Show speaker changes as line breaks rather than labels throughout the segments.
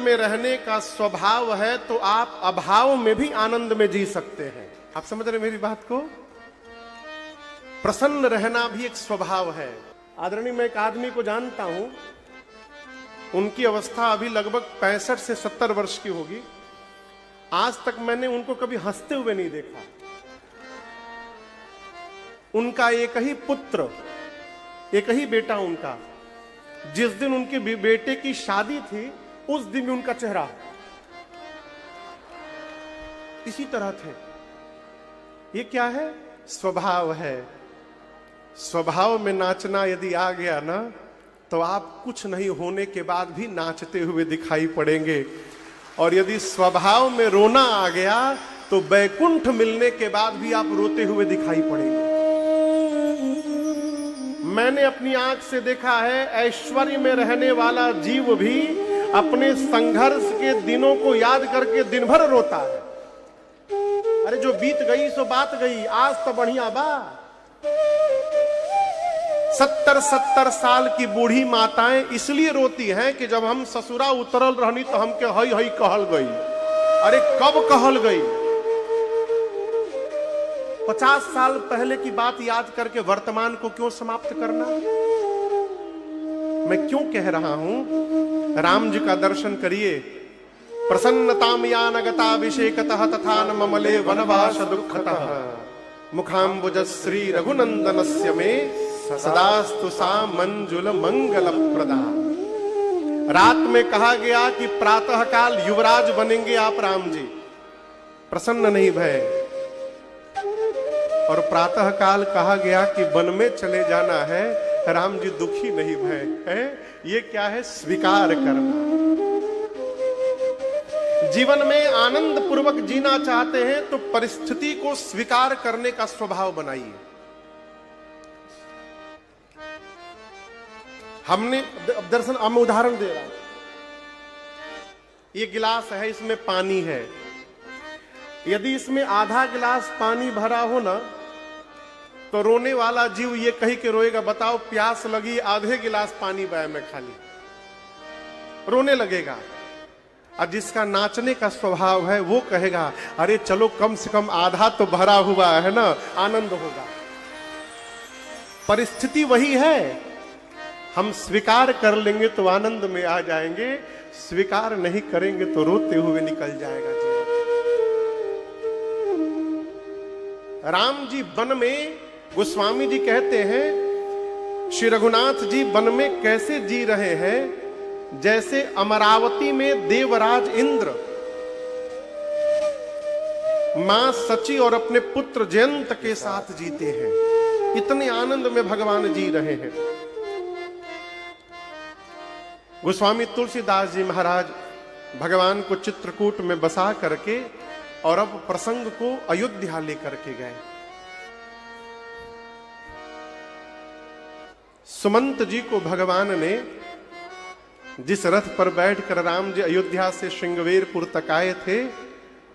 में रहने का स्वभाव है तो आप अभाव में भी आनंद में जी सकते हैं। आप समझ रहे मेरी बात को? प्रसन्न रहना भी एक स्वभाव है। आदरणीय, मैं एक आदमी को जानता हूं, उनकी अवस्था अभी लगभग 65 से 70 वर्ष की होगी। आज तक मैंने उनको कभी हंसते हुए नहीं देखा। उनका एक ही पुत्र, एक ही बेटा उनका, जिस दिन उनके बेटे की शादी थी उस दिन भी उनका चेहरा इसी तरह थे। ये क्या है? स्वभाव है। स्वभाव में नाचना यदि आ गया ना, तो आप कुछ नहीं होने के बाद भी नाचते हुए दिखाई पड़ेंगे। और यदि स्वभाव में रोना आ गया तो बैकुंठ मिलने के बाद भी आप रोते हुए दिखाई पड़ेंगे। मैंने अपनी आंख से देखा है, ऐश्वर्य में रहने वाला जीव भी अपने संघर्ष के दिनों को याद करके दिन भर रोता है। अरे जो बीत गई सो बात गई, आज तो बढ़िया बा। 70 साल की बूढ़ी माताएं इसलिए रोती हैं कि जब हम ससुरा उतरल रहनी तो हमके हई हई कहल गई। अरे कब कहल गई? 50 साल पहले की बात याद करके वर्तमान को क्यों समाप्त करना? मैं क्यों कह रहा हूं? राम जी का दर्शन करिए। प्रसन्नताम यानगताभिषेकतः तथा न ममले वनवास दुःखतः मुखाम्बुज श्री रघुनंदनस्य में सदास्तु सा मंजुल मंगल प्रदा। रात में कहा गया कि प्रातः काल युवराज बनेंगे आप राम जी, प्रसन्न नहीं भय। और प्रातः काल कहा गया कि वन में चले जाना है, राम जी दुखी नहीं भय है। ये क्या है? स्वीकार करना। जीवन में आनंद पूर्वक जीना चाहते हैं तो परिस्थिति को स्वीकार करने का स्वभाव बनाइए। हमने दर्शन, मैं उदाहरण दे रहा हूं। ये गिलास है, इसमें पानी है। यदि इसमें आधा गिलास पानी भरा हो ना, तो रोने वाला जीव ये कही के रोएगा, बताओ प्यास लगी, आधे गिलास पानी बया मैं खाली, रोने लगेगा। और जिसका नाचने का स्वभाव है वो कहेगा, अरे चलो कम से कम आधा तो भरा हुआ है ना, आनंद होगा। परिस्थिति वही है। हम स्वीकार कर लेंगे तो आनंद में आ जाएंगे, स्वीकार नहीं करेंगे तो रोते हुए निकल जाएगा जीवन। राम जी वन में, गोस्वामी जी कहते हैं, श्री रघुनाथ जी वन में कैसे जी रहे हैं? जैसे अमरावती में देवराज इंद्र मां सची और अपने पुत्र जयंत के साथ जीते हैं। इतने आनंद में भगवान जी रहे हैं। गोस्वामी तुलसीदास जी महाराज भगवान को चित्रकूट में बसा करके और अब प्रसंग को अयोध्या लेकर के गए। सुमंत जी को भगवान ने जिस रथ पर बैठकर राम जी अयोध्या से श्रृंगवेरपुर तक आए थे,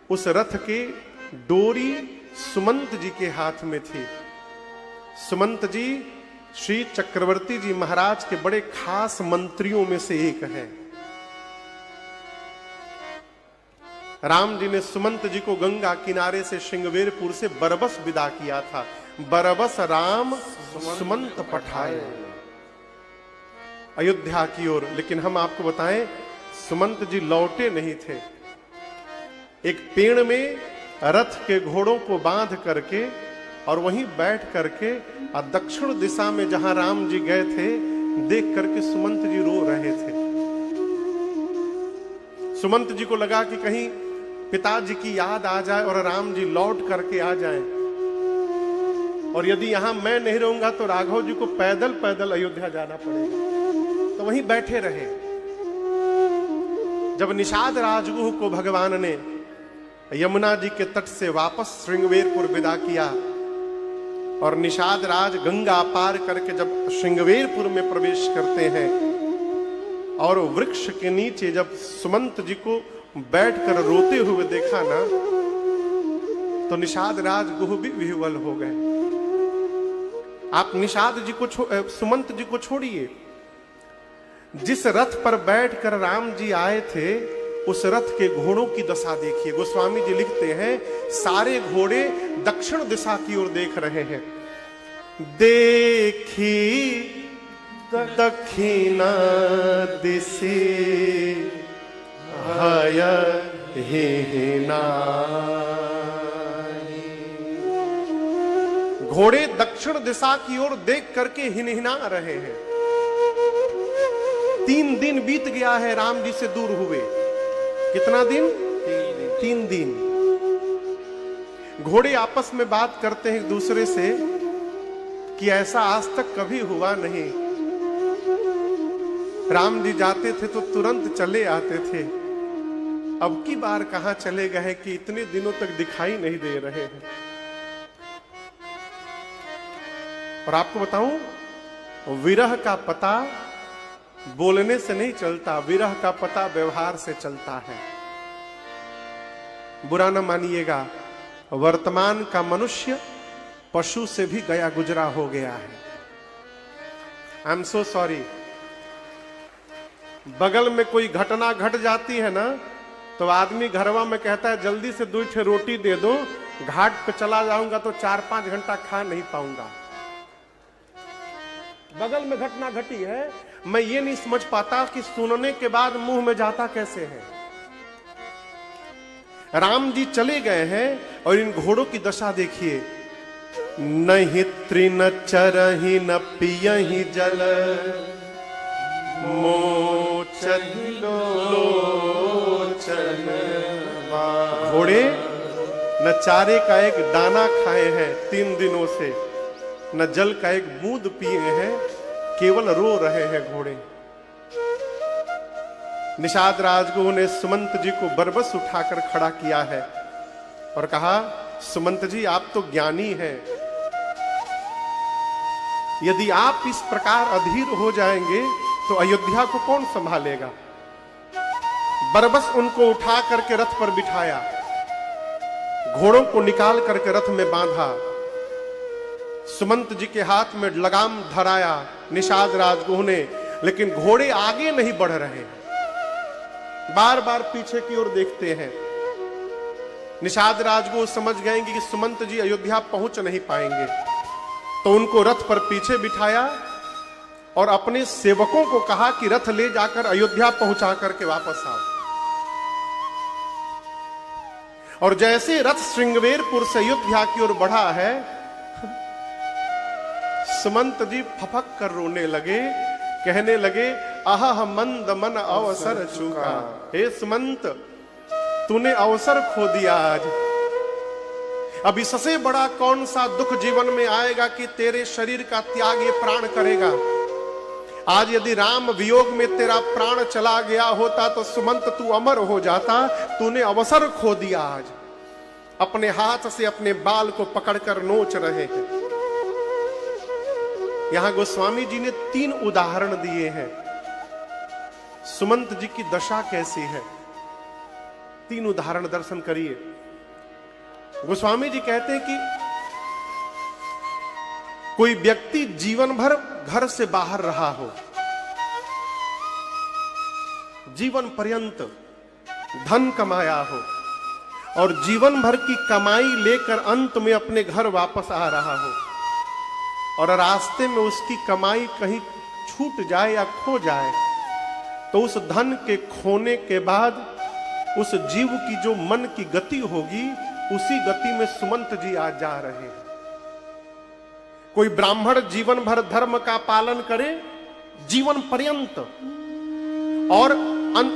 उस रथ के डोरी सुमंत जी के हाथ में थी। सुमंत जी श्री चक्रवर्ती जी महाराज के बड़े खास मंत्रियों में से एक है। राम जी ने सुमंत जी को गंगा किनारे से श्रृंगवेरपुर से बरबस विदा किया था। बरबस राम सुमंत पठाए अयोध्या की ओर। लेकिन हम आपको बताएं, सुमंत जी लौटे नहीं थे। एक पेड़ में रथ के घोड़ों को बांध करके और वहीं बैठ करके और दक्षिण दिशा में जहां राम जी गए थे, देख करके सुमंत जी रो रहे थे। सुमंत जी को लगा कि कहीं पिताजी की याद आ जाए और राम जी लौट करके आ जाएं, और यदि यहां मैं नहीं रहूंगा तो राघव जी को पैदल पैदल अयोध्या जाना पड़ेगा। तो वहीं बैठे रहे। जब निषाद राजगुह को भगवान ने यमुना जी के तट से वापस श्रृंगवेरपुर विदा किया और निषाद राज गंगा पार करके जब श्रृंगवेरपुर में प्रवेश करते हैं और वृक्ष के नीचे जब सुमंत जी को बैठकर रोते हुए देखा ना, तो निषाद राजगुह भी विह्वल हो गए। आप निषाद जी को सुमंत जी को छोड़िए, जिस रथ पर बैठकर राम जी आए थे उस रथ के घोड़ों की दशा देखिए। गोस्वामी जी लिखते हैं सारे घोड़े दक्षिण दिशा की ओर देख रहे हैं। देखी दक्षिणा दिशि हय हिना। घोड़े दक्षिण दिशा की ओर देख करके हिनहिना रहे हैं। 3 दिन बीत गया है राम जी से दूर हुए। कितना दिन? 3 दिन। घोड़े आपस में बात करते हैं एक दूसरे से कि ऐसा आज तक कभी हुआ नहीं। राम जी जाते थे तो तुरंत चले आते थे, अब की बार कहां चले गए कि इतने दिनों तक दिखाई नहीं दे रहे हैं। और आपको बताऊं, विरह का पता बोलने से नहीं चलता, विरह का पता व्यवहार से चलता है। बुरा न मानिएगा, वर्तमान का मनुष्य पशु से भी गया गुजरा हो गया है। I am so sorry. बगल में कोई घटना घट जाती है ना, तो आदमी घरवा में कहता है जल्दी से 2 ठे रोटी दे दो, घाट पे चला जाऊंगा तो 4-5 घंटा खा नहीं पाऊंगा। बगल में घटना घटी है, मैं ये नहीं समझ पाता कि सुनने के बाद मुंह में जाता कैसे है। राम जी चले गए हैं और इन घोड़ों की दशा देखिए। नहीं तृण चरहि न पियहि जल, मोचन लोचन। घोड़े न चारे का एक दाना खाए हैं 3 दिनों से, न जल का एक बूंद पिए हैं, केवल रो रहे हैं घोड़े। निषाद राजगुरु ने सुमंत जी को बरबस उठाकर खड़ा किया है और कहा, सुमंत जी आप तो ज्ञानी हैं, यदि आप इस प्रकार अधीर हो जाएंगे तो अयोध्या को कौन संभालेगा। बरबस उनको उठा करके रथ पर बिठाया, घोड़ों को निकाल करके रथ में बांधा, सुमंत जी के हाथ में लगाम धराया निषाद राजगुरु ने। लेकिन घोड़े आगे नहीं बढ़ रहे, बार बार पीछे की ओर देखते हैं। निषाद राजगुरु समझ गए कि सुमंत जी अयोध्या पहुंच नहीं पाएंगे, तो उनको रथ पर पीछे बिठाया और अपने सेवकों को कहा कि रथ ले जाकर अयोध्या पहुंचा करके वापस आओ। और जैसे रथ श्रृंगवेरपुर से अयोध्या की ओर बढ़ा है, सुमंत जी फपक कर रोने लगे, कहने लगे, आह मंद मन अवसर चूका। हे सुमंत, तूने अवसर खो दिया आज। अब इससे बड़ा कौन सा दुख जीवन में आएगा कि तेरे शरीर का त्याग ये प्राण करेगा। आज यदि राम वियोग में तेरा प्राण चला गया होता तो सुमंत तू अमर हो जाता। तूने अवसर खो दिया आज। अपने हाथ से अपने बाल को पकड़कर नोच रहे हैं। यहां गोस्वामी जी ने 3 उदाहरण दिए हैं, सुमंत जी की दशा कैसी है। 3 उदाहरण दर्शन करिए। गोस्वामी जी कहते हैं कि कोई व्यक्ति जीवन भर घर से बाहर रहा हो, जीवन पर्यंत धन कमाया हो और जीवन भर की कमाई लेकर अंत में अपने घर वापस आ रहा हो, और रास्ते में उसकी कमाई कहीं छूट जाए या खो जाए, तो उस धन के खोने के बाद उस जीव की जो मन की गति होगी, उसी गति में सुमंत जी आज जा रहे हैं। कोई ब्राह्मण जीवन भर धर्म का पालन करे जीवन पर्यंत, और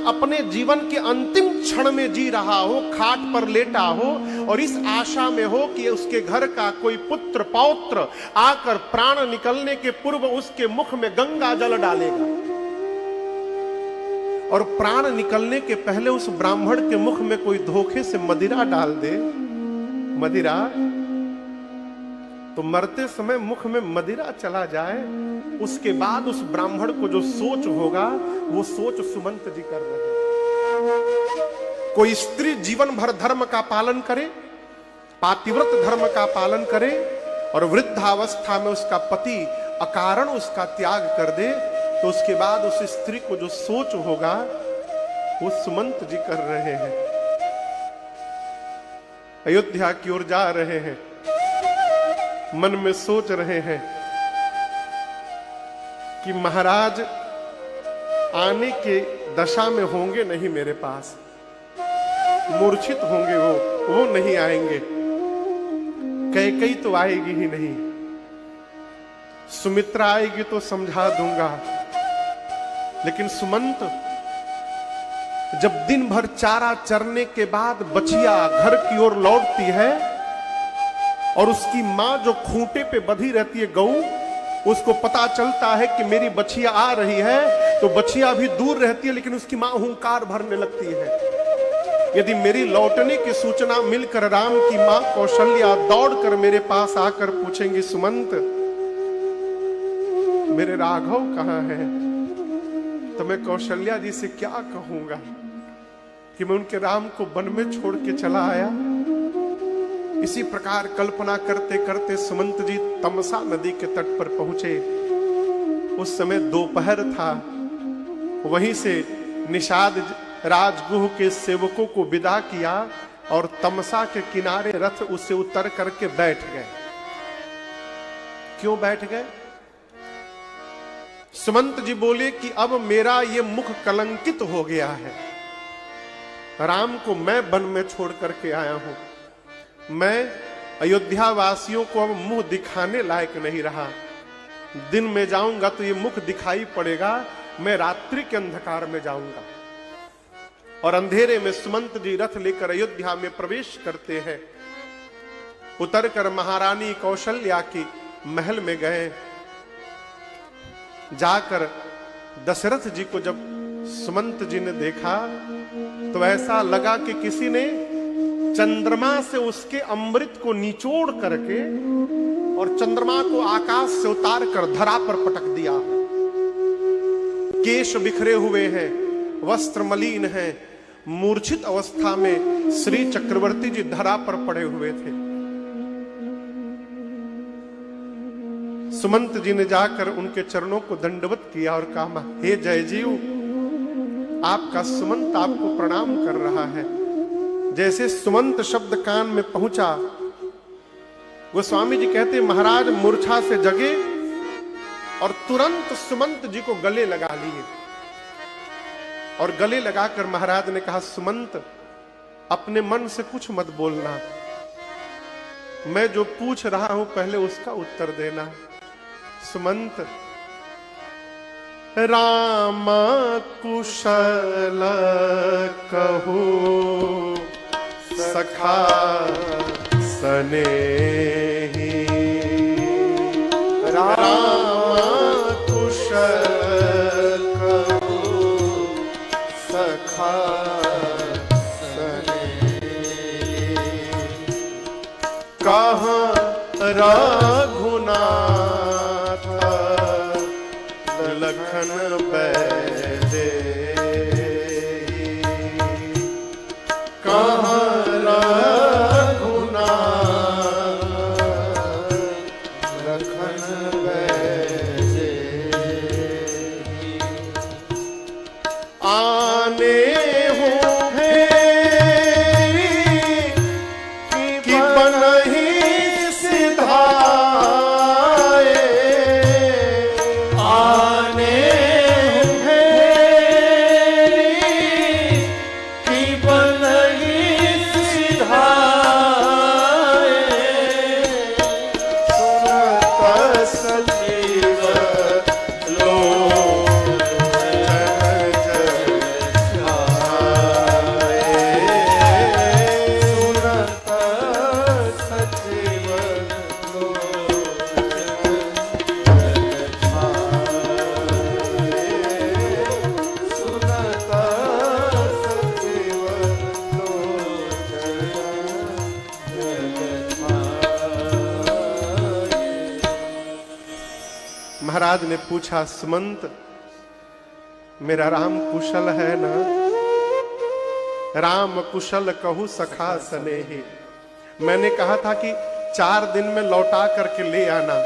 अपने जीवन के अंतिम क्षण में जी रहा हो, खाट पर लेटा हो और इस आशा में हो कि उसके घर का कोई पुत्र पौत्र आकर प्राण निकलने के पूर्व उसके मुख में गंगा जल डालेगा, और प्राण निकलने के पहले उस ब्राह्मण के मुख में कोई धोखे से मदिरा डाल दे, मदिरा, तो मरते समय मुख में मदिरा चला जाए, उसके बाद उस ब्राह्मण को जो सोच होगा वो सोच सुमंत जी कर रहे हैं। कोई स्त्री जीवन भर धर्म का पालन करे, पातिव्रत धर्म का पालन करे, और वृद्धावस्था में उसका पति अकारण उसका त्याग कर दे, तो उसके बाद उस स्त्री को जो सोच होगा वो सुमंत जी कर रहे हैं। अयोध्या की ओर जा रहे हैं, मन में सोच रहे हैं कि महाराज आने के दशा में होंगे नहीं मेरे पास, मूर्छित होंगे, वो नहीं आएंगे, कैकेयी तो आएगी ही नहीं, सुमित्रा आएगी तो समझा दूंगा, लेकिन सुमंत जब दिन भर चारा चरने के बाद बछिया घर की ओर लौटती है और उसकी मां जो खूंटे पे बंधी रहती है गऊ, उसको पता चलता है कि मेरी बछिया आ रही है, तो बछिया भी दूर रहती है लेकिन उसकी मां हुंकार भरने लगती है। यदि मेरी लौटने की सूचना मिलकर राम की मां कौशल्या दौड़कर मेरे पास आकर पूछेंगी, सुमंत मेरे राघव कहां है, तो मैं कौशल्या जी से क्या कहूंगा कि मैं उनके राम को वन में छोड़ के चला आया। इसी प्रकार कल्पना करते करते सुमंत जी तमसा नदी के तट पर पहुंचे। उस समय दोपहर था। वहीं से निषाद राजगुह के सेवकों को विदा किया और तमसा के किनारे रथ उससे उतर करके बैठ गए। क्यों बैठ गए? सुमंत जी बोले कि अब मेरा ये मुख कलंकित हो गया है, राम को मैं वन में छोड़ करके आया हूं, मैं अयोध्या वासियों को अब मुंह दिखाने लायक नहीं रहा। दिन में जाऊंगा तो ये मुख दिखाई पड़ेगा, मैं रात्रि के अंधकार में जाऊंगा। और अंधेरे में सुमंत जी रथ लेकर अयोध्या में प्रवेश करते हैं। उतरकर महारानी कौशल्या की महल में गए। जाकर दशरथ जी को जब सुमंत जी ने देखा तो ऐसा लगा कि किसी ने चंद्रमा से उसके अमृत को निचोड़ करके और चंद्रमा को आकाश से उतार कर धरा पर पटक दिया। केश बिखरे हुए हैं, वस्त्र मलिन हैं, मूर्छित अवस्था में श्री चक्रवर्ती जी धरा पर पड़े हुए थे। सुमंत जी ने जाकर उनके चरणों को दंडवत किया और कहा, हे जयजीव, आपका सुमंत आपको प्रणाम कर रहा है। जैसे सुमंत शब्द कान में पहुंचा, गोस्वामी जी कहते महाराज मूर्छा से जगे और तुरंत सुमंत जी को गले लगा लिए। और गले लगाकर महाराज ने कहा, सुमंत अपने मन से कुछ मत बोलना, मैं जो पूछ रहा हूं पहले उसका उत्तर देना। सुमंत, राम कुशल कहू सखा सनेही, राम कुशल कहू सखा सनेही, कहाँ रघुनाथ लखन बैदे, कहाँ रघुनाथ लखन बैदे, आने हो कि बनहि सिधाए, महाराज ने पूछा, सुमंत मेरा राम कुशल है ना? राम कुशल कहू सखा सनेही। मैंने कहा था कि 4 दिन में लौटा करके ले आना।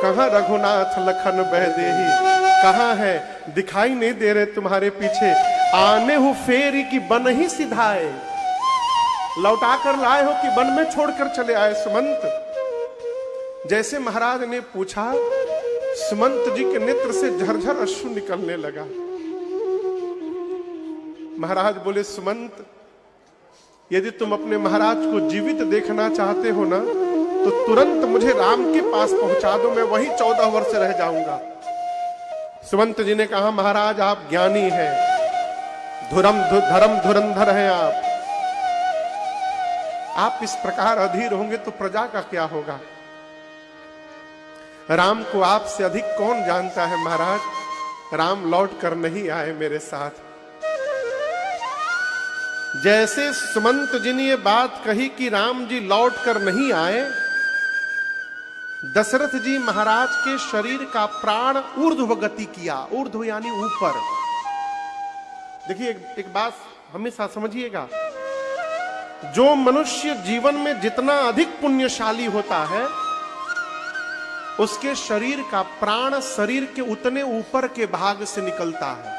कहाँ रघुनाथ लखन बहदेही, कहाँ है? दिखाई नहीं दे रहे तुम्हारे पीछे। आने हो फेरी की बन ही सिधाए, लौटा कर लाए हो कि वन में छोड़कर चले आए सुमंत। जैसे महाराज ने पूछा, सुमंत जी के नेत्र से झरझर अश्रु निकलने लगा। महाराज बोले, सुमंत, यदि तुम अपने महाराज को जीवित देखना चाहते हो ना, तो तुरंत मुझे राम के पास पहुंचा दो, मैं वहीं 14 वर्ष रह जाऊंगा। सुमंत जी ने कहा, महाराज आप ज्ञानी हैं, धर्म धुरंधर हैं आप इस प्रकार अधीर होंगे तो प्रजा का क्या होगा? राम को आपसे अधिक कौन जानता है महाराज? राम लौट कर नहीं आए मेरे साथ। जैसे सुमंत जी ने ये बात कही कि राम जी लौट कर नहीं आए, दशरथ जी महाराज के शरीर का प्राण ऊर्ध्व गति किया। ऊर्ध्व यानी ऊपर। देखिए एक बात हमेशा समझिएगा, जो मनुष्य जीवन में जितना अधिक पुण्यशाली होता है, उसके शरीर का प्राण शरीर के उतने ऊपर के भाग से निकलता है,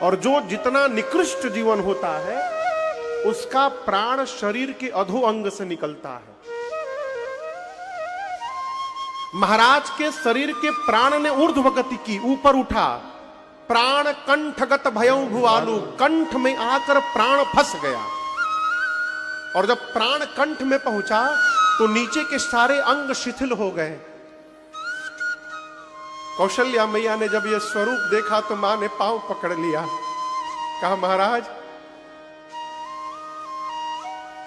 और जो जितना निकृष्ट जीवन होता है, उसका प्राण शरीर के अधो अंग से निकलता है। महाराज के शरीर के प्राण ने ऊर्ध्व गति की, ऊपर उठा। प्राण कंठगत भयं भुवालु, कंठ में आकर प्राण फंस गया, और जब प्राण कंठ में पहुंचा तो नीचे के सारे अंग शिथिल हो गए। कौशल्या मैया ने जब यह स्वरूप देखा तो मां ने पांव पकड़ लिया, कहा, महाराज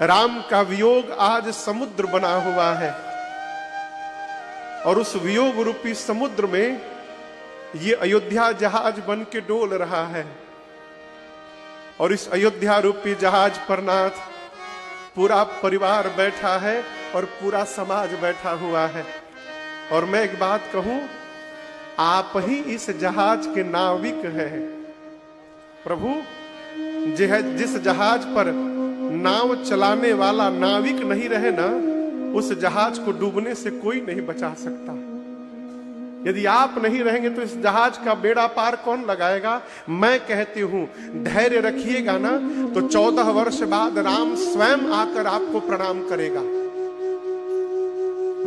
राम का वियोग आज समुद्र बना हुआ है, और उस वियोग रूपी समुद्र में ये अयोध्या जहाज बन के डोल रहा है, और इस अयोध्या रूपी जहाज पर नाथ पूरा परिवार बैठा है और पूरा समाज बैठा हुआ है। और मैं एक बात कहूं, आप ही इस जहाज के नाविक हैं। प्रभु, जिस जहाज पर नाव चलाने वाला नाविक नहीं रहे ना, उस जहाज को डूबने से कोई नहीं बचा सकता। यदि आप नहीं रहेंगे तो इस जहाज का बेड़ा पार कौन लगाएगा? मैं कहती हूं, धैर्य रखिएगा ना, तो 14 वर्ष बाद राम स्वयं आकर आपको प्रणाम करेगा।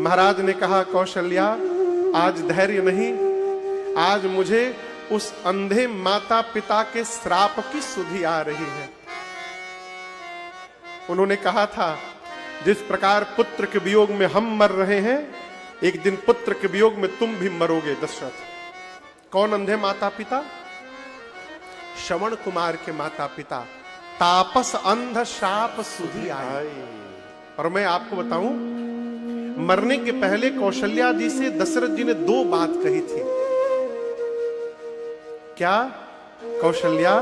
महाराज ने कहा, कौशल्या आज धैर्य नहीं, आज मुझे उस अंधे माता पिता के श्राप की सुधि आ रही है। उन्होंने कहा था, जिस प्रकार पुत्र के वियोग में हम मर रहे हैं, एक दिन पुत्र के वियोग में तुम भी मरोगे दशरथ। कौन अंधे माता पिता? श्रवण कुमार के माता पिता। तापस अंध शाप सुधि आए। और मैं आपको बताऊं, मरने के पहले कौशल्या जी से दशरथ जी ने 2 बात कही थी। क्या? कौशल्या,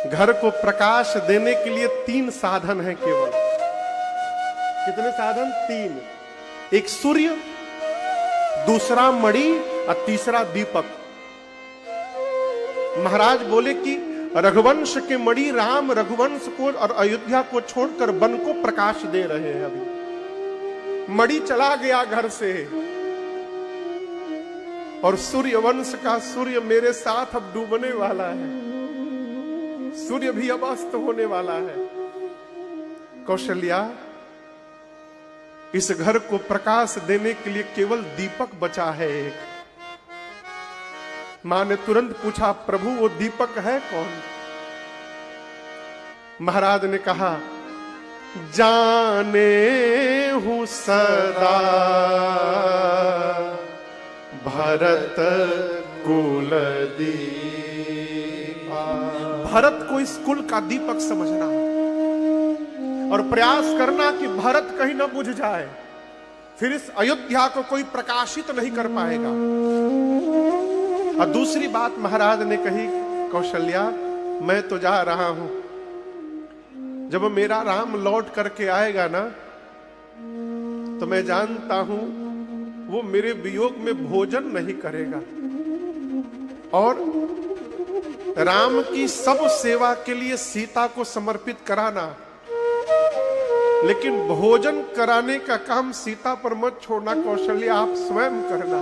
घर को प्रकाश देने के लिए 3 साधन हैं केवल। कितने साधन? 3। एक सूर्य, दूसरा मणि और तीसरा दीपक। महाराज बोले कि रघुवंश के मणि राम रघुवंश को और अयोध्या को छोड़कर वन को प्रकाश दे रहे हैं। अभी मणि चला गया घर से, और सूर्य वंश का सूर्य मेरे साथ अब डूबने वाला है। सूर्य भी अब अस्त होने वाला है। कौशल्या, इस घर को प्रकाश देने के लिए केवल दीपक बचा है एक। मां ने तुरंत पूछा, प्रभु वो दीपक है कौन? महाराज ने कहा, जाने हूं सदा भरत कुल दीपा। भरत को इस कुल का दीपक समझना और प्रयास करना कि भरत कहीं न बुझ जाए, फिर इस अयोध्या को कोई प्रकाशित नहीं कर पाएगा। और दूसरी बात महाराज ने कही, कौशल्या मैं तो जा रहा हूं, जब मेरा राम लौट करके आएगा ना, तो मैं जानता हूं वो मेरे वियोग में भोजन नहीं करेगा, और राम की सब सेवा के लिए सीता को समर्पित कराना, लेकिन भोजन कराने का काम सीता पर मत छोड़ना कौशल्या, आप स्वयं करना,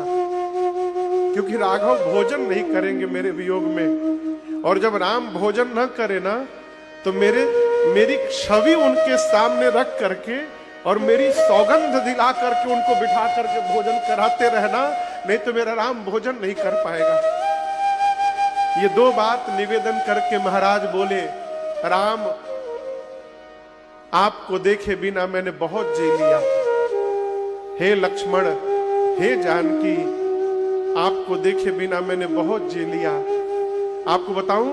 क्योंकि राघव भोजन नहीं करेंगे मेरे वियोग में। और जब राम भोजन न करे ना, तो मेरी छवि उनके सामने रख करके और मेरी सौगंध दिला करके उनको बिठा करके भोजन कराते रहना, नहीं तो मेरा राम भोजन नहीं कर पाएगा। ये दो बात निवेदन करके महाराज बोले, राम आपको देखे बिना मैंने बहुत जी लिया। हे लक्ष्मण, हे जानकी, आपको देखे बिना मैंने बहुत जी लिया। आपको बताऊं,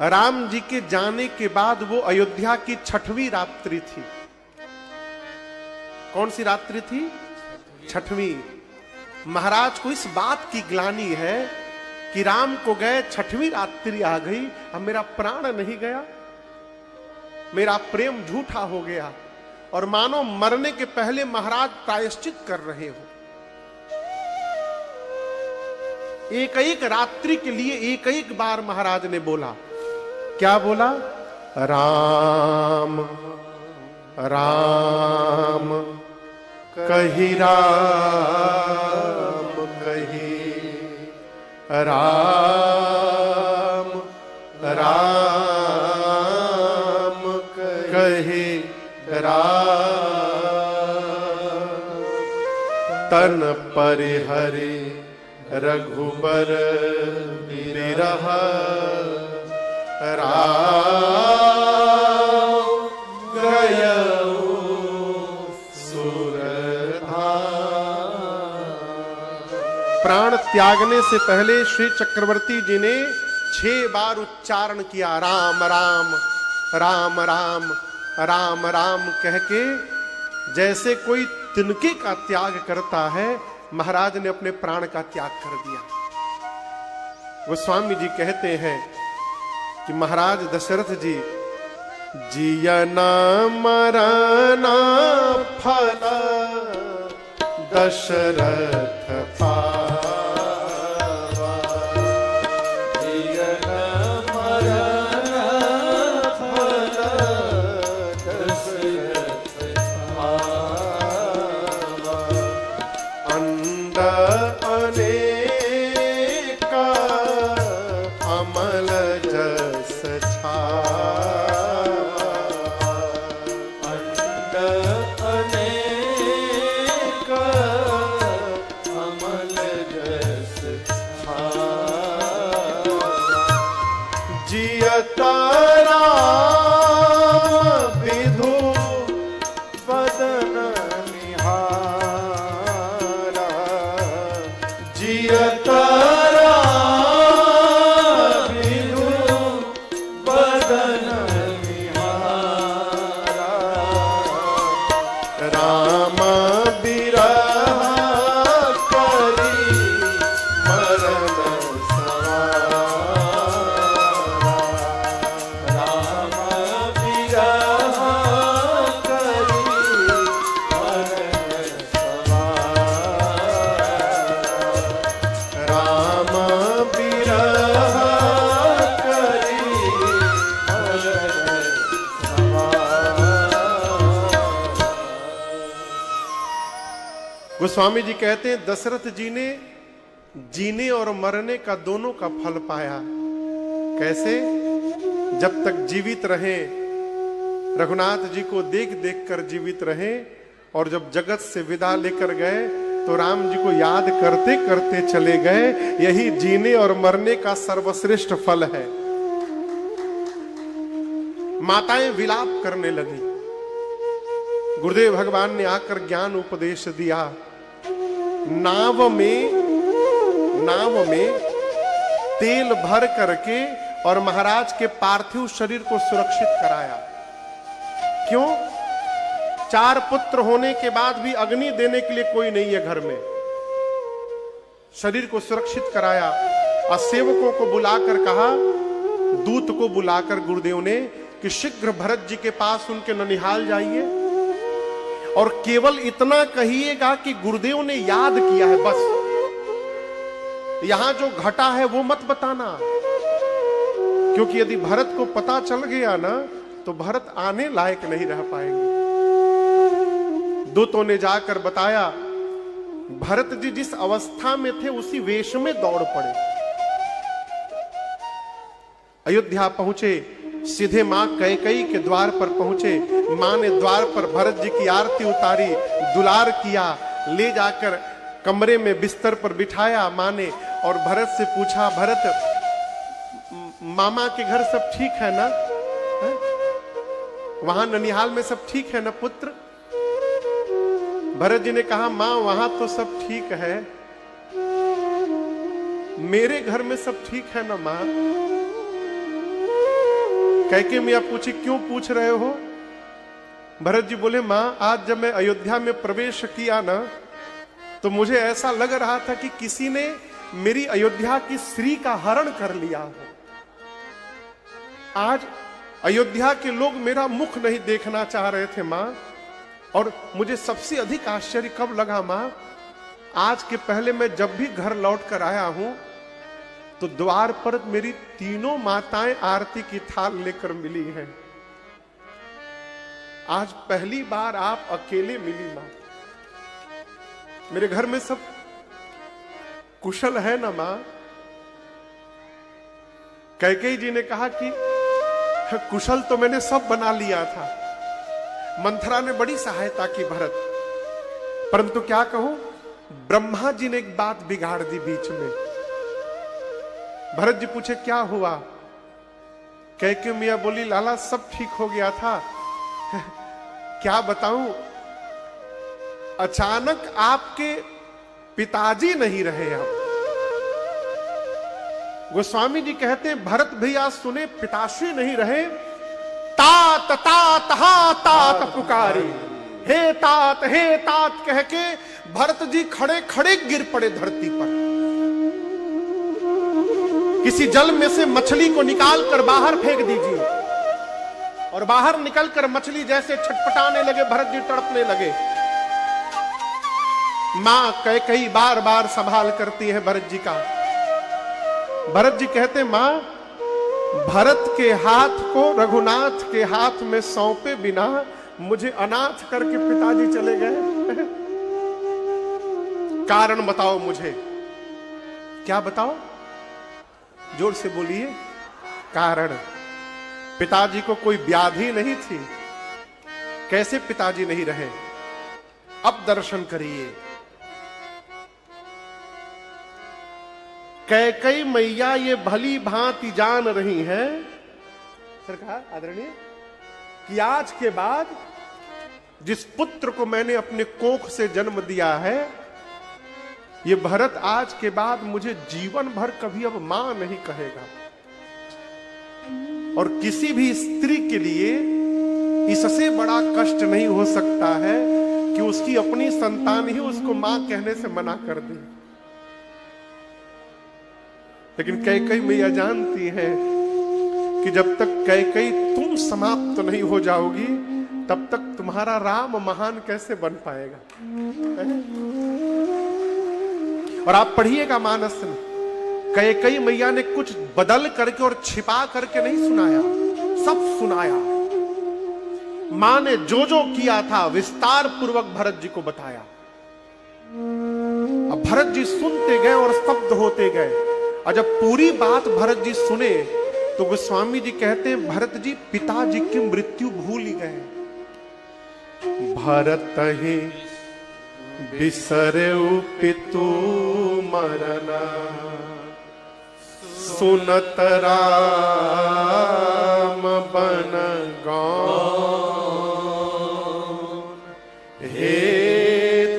राम जी के जाने के बाद वो अयोध्या की 6वीं रात्रि थी। कौन सी रात्रि थी? 6वीं। महाराज को इस बात की ग्लानि है कि राम को गए 6वीं रात्रि आ गई, अब मेरा प्राण नहीं गया, मेरा प्रेम झूठा हो गया। और मानो मरने के पहले महाराज प्रायश्चित कर रहे हो। एक एक रात्रि के लिए एक एक बार महाराज ने बोला। क्या बोला? राम राम कही, राम कही, राम राम कही, तन परिहरि रघुबर बिरह, राम गयऊ सुरधाम। प्राण त्यागने से पहले श्री चक्रवर्ती जी ने 6 बार उच्चारण किया, राम राम राम राम राम राम कह के, जैसे कोई तिनके का त्याग करता है, महाराज ने अपने प्राण का त्याग कर दिया। गोस्वामी जी कहते हैं कि महाराज दशरथ जी, जियना मरना फल दशरथ पावा, जियना मरना फल दशरथ पावा, अंड अनेका अमल जस छावा, अंड अनेका अमल जस छावा, जियता राम विधु बदन निहारा, जियता राम विधु बदन निहारा, राम बिरह करी मरण सवारा, राम बिरह करी मरण सवारा, राम बिरह करी मरण सवारा। गोस्वामी जी कहते हैं, दशरथ जी ने जीने और मरने का दोनों का फल पाया। कैसे? जब तक जीवित रहे, रघुनाथ जी को देख देख कर जीवित रहे, और जब जगत से विदा लेकर गए तो राम जी को याद करते करते चले गए। यही जीने और मरने का सर्वश्रेष्ठ फल है। माताएं विलाप करने लगी। गुरुदेव भगवान ने आकर ज्ञान उपदेश दिया। नाव में तेल भर करके और महाराज के पार्थिव शरीर को सुरक्षित कराया। क्यों? 4 पुत्र होने के बाद भी अग्नि देने के लिए कोई नहीं है घर में। शरीर को सुरक्षित कराया और सेवकों को बुलाकर कहा, दूत को बुलाकर गुरुदेव ने, कि शीघ्र भरत जी के पास उनके ननिहाल जाइए और केवल इतना कहिएगा कि गुरुदेव ने याद किया है, बस। यहां जो घटा है वो मत बताना, क्योंकि यदि भरत को पता चल गया ना तो भरत आने लायक नहीं रह पाएंगे। दूतों ने जाकर बताया भरत जी जिस अवस्था में थे उसी वेश में दौड़ पड़े। अयोध्या पहुंचे, सीधे मां कैकेयी के द्वार पर पहुंचे। मां ने द्वार पर भरत जी की आरती उतारी, दुलार किया, ले जाकर कमरे में बिस्तर पर बिठाया मां ने, और भरत से पूछा, भरत मामा के घर सब ठीक है ना? है? वहां ननिहाल में सब ठीक है ना पुत्र? भरत जी ने कहा, मां वहां तो सब ठीक है, मेरे घर में सब ठीक है ना मां? कैकेयी मैया पूछी, क्यों पूछ रहे हो? भरत जी बोले, मां आज जब मैं अयोध्या में प्रवेश किया ना, तो मुझे ऐसा लग रहा था कि किसी ने मेरी अयोध्या की श्री का हरण कर लिया हो। आज अयोध्या के लोग मेरा मुख नहीं देखना चाह रहे थे मां, और मुझे सबसे अधिक आश्चर्य कब लगा मां, आज के पहले मैं जब भी घर लौट कर आया हूं तो द्वार पर मेरी तीनों माताएं आरती की थाल लेकर मिली हैं। आज पहली बार आप अकेले मिली मां। मेरे घर में सब कुशल है ना मां? कैकेयी जी ने कहा कि कुशल तो मैंने सब बना लिया था। मंथरा ने बड़ी सहायता की भरत, परंतु क्या कहूं, ब्रह्मा जी ने एक बात बिगाड़ दी बीच में। भरत जी पूछे, क्या हुआ? कैकेयी मैया बोली, लाला सब ठीक हो गया था। क्या बताऊं, अचानक आपके पिताजी नहीं रहे। अब गोस्वामी जी कहते हैं, भरत भैया सुने पिताश्री नहीं रहे, तात तात हा तात पुकारी, हे तात कह के भरत जी खड़े खड़े गिर पड़े धरती पर। किसी जल में से मछली को निकाल कर बाहर फेंक दीजिए, और बाहर निकलकर मछली जैसे छटपटाने लगे, भरत जी तड़पने लगे। मां कैकेयी बार बार संभाल करती है भरत जी का। भरत जी कहते, मां भरत के हाथ को रघुनाथ के हाथ में सौंपे बिना मुझे अनाथ करके पिताजी चले गए। कारण बताओ मुझे, क्या बताओ? जोर से बोलिए। कारण, पिताजी को कोई व्याधि नहीं थी, कैसे पिताजी नहीं रहे? अब दर्शन करिए। कैकेयी मैया ये भली भांति जान रही हैं सरकार आदरणीय कि आज के बाद जिस पुत्र को मैंने अपने कोख से जन्म दिया है, ये भरत आज के बाद मुझे जीवन भर कभी अब मां नहीं कहेगा। और किसी भी स्त्री के लिए इससे बड़ा कष्ट नहीं हो सकता है कि उसकी अपनी संतान ही उसको मां कहने से मना कर दे। लेकिन कैकेयी मैया जानती है कि जब तक कैकेयी तुम समाप्त नहीं हो जाओगी, तब तक तुम्हारा राम महान कैसे बन पाएगा। और आप पढ़िएगा मानस में, कैकेयी मैया ने कुछ बदल करके और छिपा करके नहीं सुनाया, सब सुनाया। मां ने जो जो किया था विस्तार पूर्वक भरत जी को बताया। अब भरत जी सुनते गए और स्तब्ध होते गए। और जब पूरी बात भरत जी सुने तो गोस्वामी जी कहते हैं, भरत जी पिताजी की मृत्यु भूल ही गए। भरत ही बिसरेउ पितु मरना, सुनत राम बन गौन, हे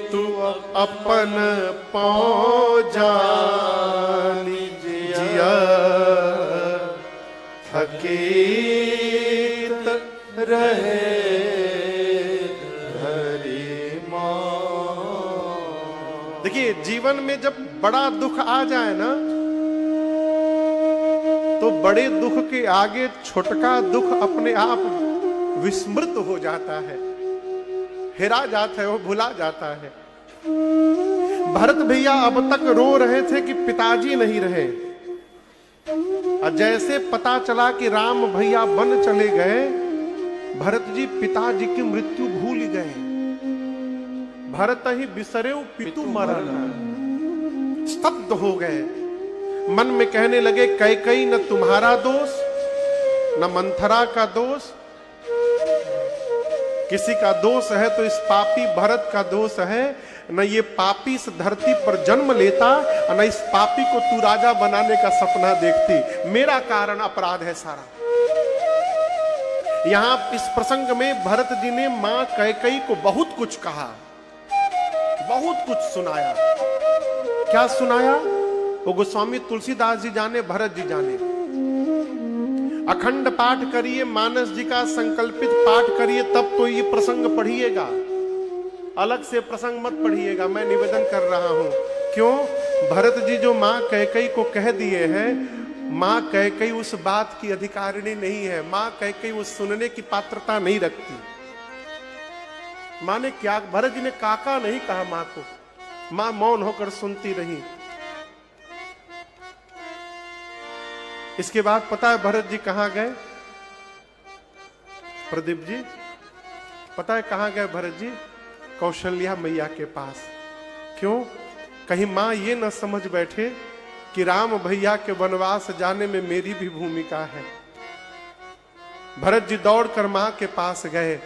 तू अपन पाँव जानी थकीत रहे हरि मौन। देखिए, जीवन में जब बड़ा दुख आ जाए ना, तो बड़े दुख के आगे छोटका दुख अपने आप विस्मृत हो जाता है, हेरा जाता है, वो भुला जाता है। भरत भैया अब तक रो रहे थे कि पिताजी नहीं रहे, और जैसे पता चला कि राम भैया वन चले गए, भरत जी पिताजी की मृत्यु भूल गए। भरत ही बिसरे पितु मरण, स्तब्ध हो गए। मन में कहने लगे कैकेयी न तुम्हारा दोष, न मंथरा का दोष, किसी का दोष है तो इस पापी भरत का दोष है। न ये पापी इस धरती पर जन्म लेता, न इस पापी को तू राजा बनाने का सपना देखती। मेरा कारण अपराध है सारा। यहां इस प्रसंग में भरत जी ने मां कैकेयी को बहुत कुछ कहा, बहुत कुछ सुनाया। क्या सुनाया वो गोस्वामी तुलसीदास जी जाने, भरत जी जाने। अखंड पाठ करिए, मानस जी का संकल्पित पाठ करिए, तब तो ये प्रसंग पढ़िएगा। अलग से प्रसंग मत पढ़िएगा, मैं निवेदन कर रहा हूं। क्यों? भरत जी जो मां कैकेयी को कह दिए हैं, मां कैकेयी उस बात की अधिकारिणी नहीं है। मां कैकेयी उस सुनने की पात्रता नहीं रखती। मां ने क्या, भरत जी ने काका नहीं कहा मां को, मां मौन होकर सुनती रही। इसके बाद पता है भरत जी कहां गए? प्रदीप जी पता है कहां गए भरत जी? कौशल्या मैया के पास। क्यों? कहीं मां ये न समझ बैठे कि राम भैया के वनवास जाने में मेरी भी भूमिका है। भरत जी दौड़कर मां के पास गए।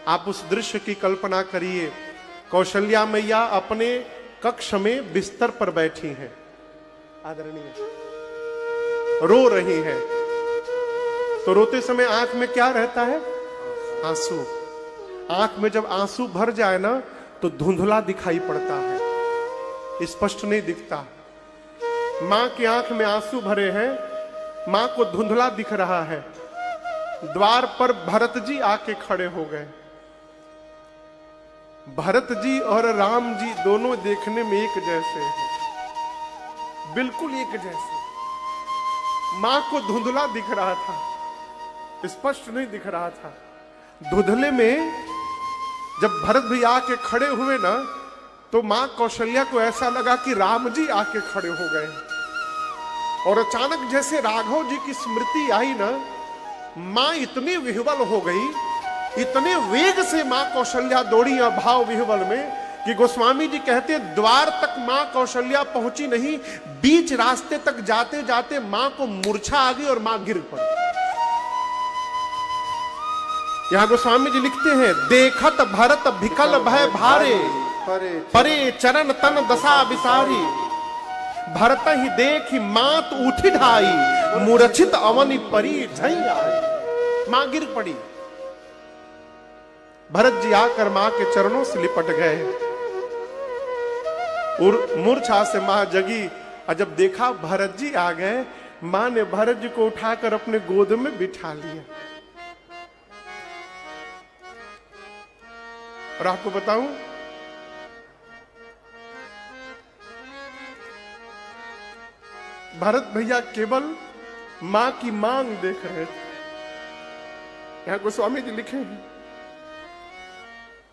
आप उस दृश्य की कल्पना करिए। कौशल्या मैया अपने कक्ष में बिस्तर पर बैठी हैं, आदरणीय, रो रही हैं। तो रोते समय आंख में क्या रहता है? आंसू। आंख में जब आंसू भर जाए ना तो धुंधला दिखाई पड़ता है, स्पष्ट नहीं दिखता। मां की आंख में आंसू भरे हैं, मां को धुंधला दिख रहा है। द्वार पर भरत जी आके खड़े हो गए। भरत जी और राम जी दोनों देखने में एक जैसे हैं, बिल्कुल एक जैसे। मां को धुंधला दिख रहा था, स्पष्ट नहीं दिख रहा था। धुंधले में जब भरत भी आके खड़े हुए ना, तो मां कौशल्या को ऐसा लगा कि राम जी आके खड़े हो गए। और अचानक जैसे राघव जी की स्मृति आई ना, मां इतनी विह्वल हो गई, इतने वेग से मां कौशल्या दौड़ी भाव विह्वल में कि गोस्वामी जी कहते हैं द्वार तक मां कौशल्या पहुंची नहीं, बीच रास्ते तक जाते जाते मां को मूर्छा आ गई और मां गिर पड़ी। यहां गोस्वामी जी लिखते हैं, देखत भरत भिकल भय भारे, परे चरण तन दशा विसारी। भरत ही देखी मात उठी ढाई, मूर्छित अवनि परी झई आई। मां गिर पड़ी। भरत जी आकर मां के चरणों से लिपट गए और मूर्छा से मां जगी। और जब देखा भरत जी आ गए, मां ने भरत जी को उठाकर अपने गोद में बिठा लिया। और आपको बताऊं, भरत भैया केवल मां की मांग देख रहे थे। यहां गोस्वामी जी लिखे हैं,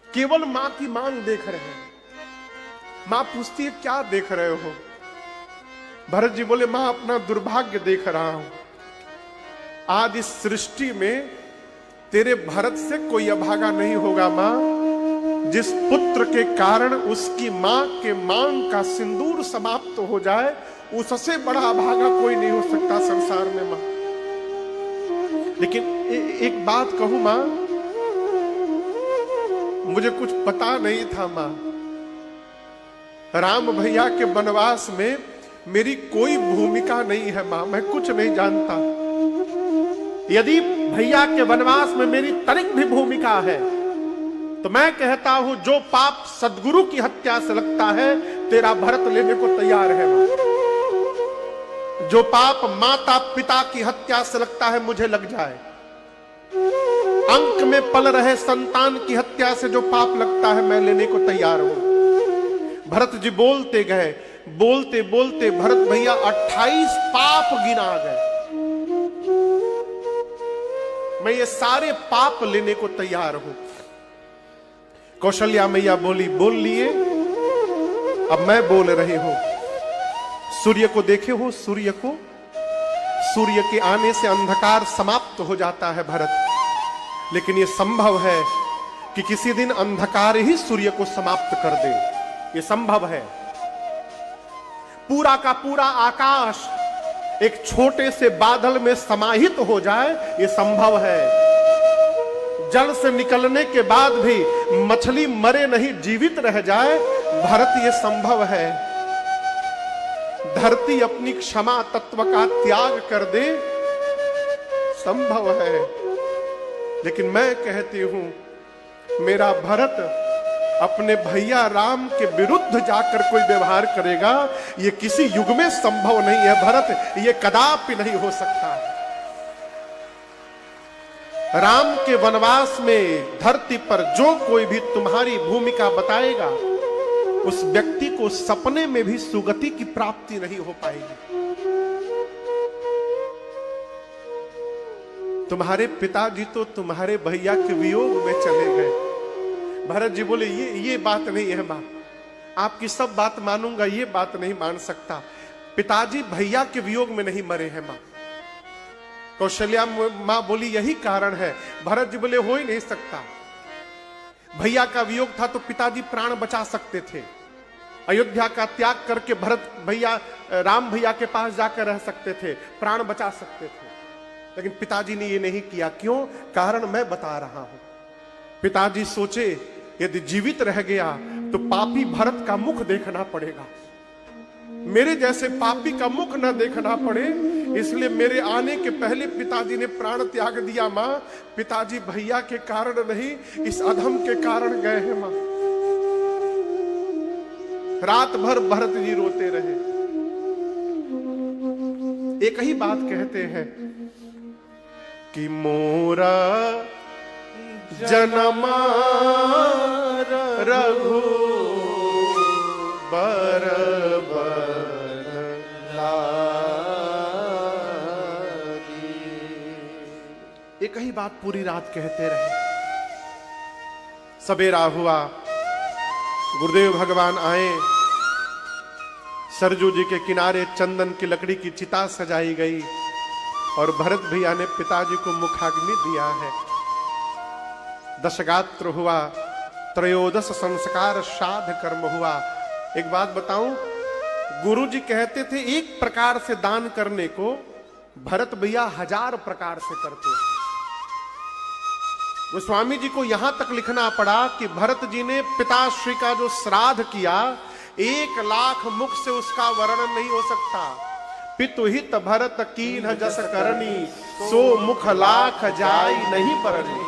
केवल मां की मांग देख रहे हैं। मां पूछती है क्या देख रहे हो? भरत जी बोले मां अपना दुर्भाग्य देख रहा हूं। आज इस सृष्टि में तेरे भरत से कोई अभागा नहीं होगा मां। जिस पुत्र के कारण उसकी मां के मांग का सिंदूर समाप्त हो जाए, उससे बड़ा अभागा कोई नहीं हो सकता संसार में मां। लेकिन एक बात कहूं मां, मुझे कुछ पता नहीं था मां। राम भैया के वनवास में मेरी कोई भूमिका नहीं है मां, मैं कुछ नहीं जानता। यदि भैया के वनवास में मेरी तनिक भी भूमिका है तो मैं कहता हूं जो पाप सदगुरु की हत्या से लगता है, तेरा भरत लेने को तैयार है मां। जो पाप माता पिता की हत्या से लगता है, मुझे लग जाए। अंक में पल रहे संतान की हत्या से जो पाप लगता है, मैं लेने को तैयार हूं। भरत जी बोलते गए, बोलते बोलते भरत भैया 28 पाप गिना गए। मैं ये सारे पाप लेने को तैयार हूं। कौशल्या मैया बोली, बोल लिए, अब मैं बोल रही हूं। सूर्य को देखे हो? सूर्य को, सूर्य के आने से अंधकार समाप्त हो जाता है भरत। लेकिन यह संभव है कि किसी दिन अंधकार ही सूर्य को समाप्त कर दे। ये संभव है। पूरा का पूरा आकाश एक छोटे से बादल में समाहित हो जाए, ये संभव है। जल से निकलने के बाद भी मछली मरे नहीं, जीवित रह जाए, भरत, ये संभव है। धरती अपनी क्षमा तत्व का त्याग कर दे, संभव है। लेकिन मैं कहती हूं, मेरा भरत अपने भैया राम के विरुद्ध जाकर कोई व्यवहार करेगा, ये किसी युग में संभव नहीं है भरत, ये कदापि नहीं हो सकता। राम के वनवास में धरती पर जो कोई भी तुम्हारी भूमिका बताएगा, उस व्यक्ति को सपने में भी सुगति की प्राप्ति नहीं हो पाएगी। तुम्हारे पिताजी तो तुम्हारे भैया के वियोग में चले गए। भरत जी बोले, ये बात नहीं है मां, आपकी सब बात मानूंगा, ये बात नहीं मान सकता। पिताजी भैया के वियोग में नहीं मरे हैं मां। कौशल्या मां बोली, यही कारण है। भरत जी बोले, हो ही नहीं सकता। भैया का वियोग था तो पिताजी प्राण बचा सकते थे। अयोध्या का त्याग करके भरत भैया, राम भैया के पास जाकर रह सकते थे, प्राण बचा सकते थे। लेकिन पिताजी ने ये नहीं किया। क्यों? कारण मैं बता रहा हूं। पिताजी सोचे, यदि जीवित रह गया तो पापी भरत का मुख देखना पड़ेगा, मेरे जैसे पापी का मुख न देखना पड़े, इसलिए मेरे आने के पहले पिताजी ने प्राण त्याग दिया। मां, पिताजी भैया के कारण नहीं, इस अधम के कारण गए हैं मां। रात भर भरत जी रोते रहे। एक ही बात कहते हैं कि मोरा जनमा रघु बर एक ही बात पूरी रात कहते रहे। सवेरा हुआ, गुरुदेव भगवान आए, सरजू जी के किनारे चंदन की लकड़ी की चिता सजाई गई और भरत भैया ने पिताजी को मुखाग्नि दिया है। दशगात्र हुआ, त्रयोदश संस्कार श्राद्ध कर्म हुआ। एक बात बताऊं, गुरु जी कहते थे एक प्रकार से दान करने को, भरत भैया 1000 प्रकार से करते थे। गोस्वामी जी को यहां तक लिखना पड़ा कि भरत जी ने पिताश्री का जो श्राद्ध किया, 1,00,000 मुख से उसका वर्णन नहीं हो सकता। पितु हित भरत कीन्ह जस करनी, सो मुख लाख जाई नहीं परनी।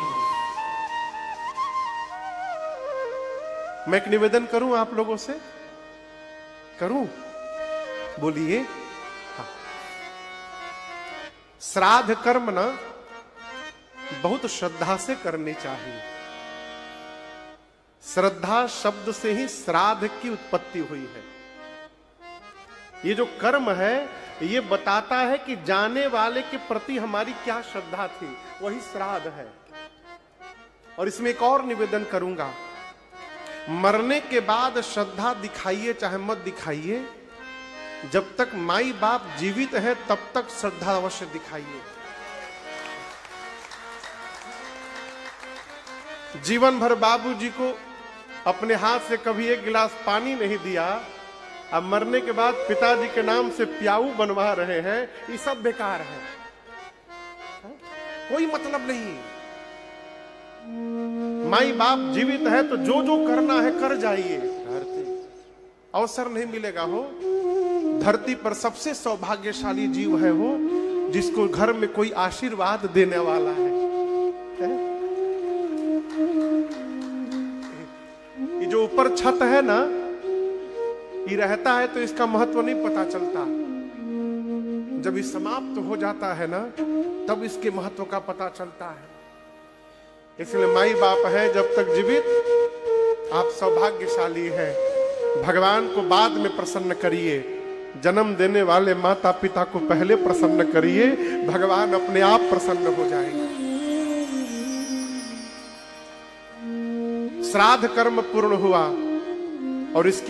मैं एक निवेदन करूं आप लोगों से, करूं? बोलिए। हाँ। श्राद्ध कर्म ना बहुत श्रद्धा से करनी चाहिए। श्रद्धा शब्द से ही श्राद्ध की उत्पत्ति हुई है। ये जो कर्म है, ये बताता है कि जाने वाले के प्रति हमारी क्या श्रद्धा थी, वही श्राद्ध है। और इसमें एक और निवेदन करूंगा, मरने के बाद श्रद्धा दिखाइए चाहे मत दिखाइए, जब तक माई बाप जीवित है तब तक श्रद्धा अवश्य दिखाइए। जीवन भर बाबूजी को अपने हाथ से कभी एक गिलास पानी नहीं दिया, अब मरने के बाद पिताजी के नाम से प्याऊ बनवा रहे हैं, ये सब बेकार है, कोई मतलब नहीं। माई बाप जीवित है तो जो जो करना है कर जाइए। अवसर नहीं मिलेगा हो। धरती पर सबसे सौभाग्यशाली जीव है वो, जिसको घर में कोई आशीर्वाद देने वाला है? ये जो ऊपर छत है ना, ये रहता है तो इसका महत्व नहीं पता चलता। जब ये समाप्त हो जाता है ना, तब इसके महत्व का पता चलता है। इसलिए माई बाप है जब तक जीवित, आप सौभाग्यशाली हैं। भगवान को बाद में प्रसन्न करिए, जन्म देने वाले माता पिता को पहले प्रसन्न करिए, भगवान अपने आप प्रसन्न हो जाएंगे। श्राद्ध कर्म पूर्ण हुआ और इसके